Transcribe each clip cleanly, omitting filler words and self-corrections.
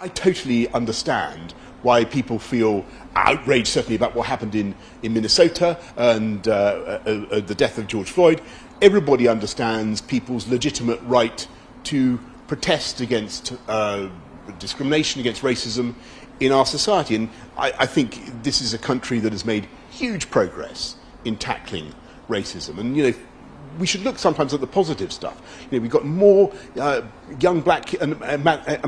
I totally understand why people feel outraged, certainly about what happened in Minnesota and the death of George Floyd. Everybody understands people's legitimate right to protest against discrimination, against racism in our society. And I think this is a country that has made huge progress in tackling racism. And, we should look sometimes at the positive stuff. We've got more young black and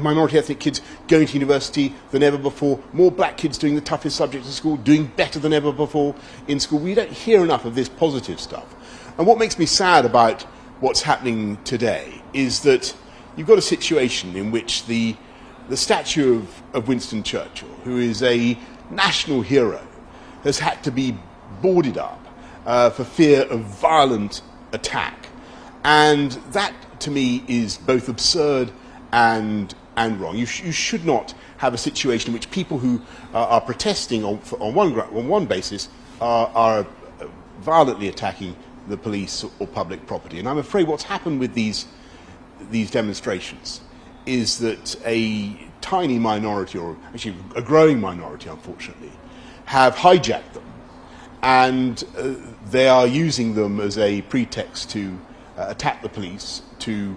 minority ethnic kids going to university than ever before, more black kids doing the toughest subjects in school, doing better than ever before in school. We don't hear enough of this positive stuff. And what makes me sad about what's happening today is that you've got a situation in which the statue of Winston Churchill, who is a national hero, has had to be boarded up for fear of violent attack. And that, to me, is both absurd and wrong. You should not have a situation in which people who are protesting on one basis are violently attacking the police or public property. And I'm afraid what's happened with these demonstrations is that a tiny minority, or actually a growing minority, unfortunately, have hijacked them. And they are using them as a pretext to attack the police, to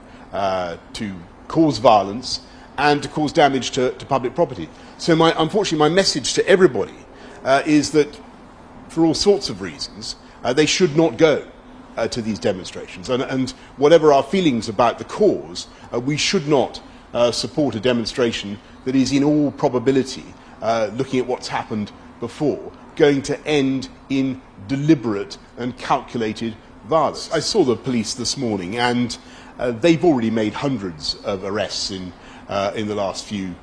cause violence, and to cause damage to public property. So unfortunately, my message to everybody is that for all sorts of reasons, they should not go to these demonstrations. And whatever our feelings about the cause, we should not support a demonstration that is in all probability, looking at what's happened before, going to end in deliberate and calculated violence. I saw the police this morning, and they've already made hundreds of arrests in the last few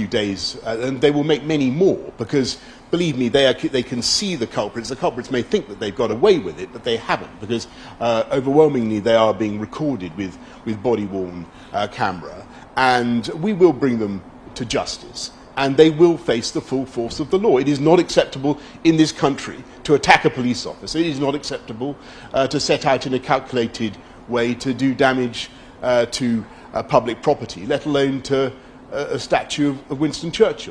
days, and they will make many more because, believe me, they can see the culprits. The culprits may think that they've got away with it, but they haven't, because overwhelmingly they are being recorded with body-worn camera, and we will bring them to justice. And they will face the full force of the law. It is not acceptable in this country to attack a police officer. It is not acceptable to set out in a calculated way to do damage to public property, let alone to a statue of Winston Churchill.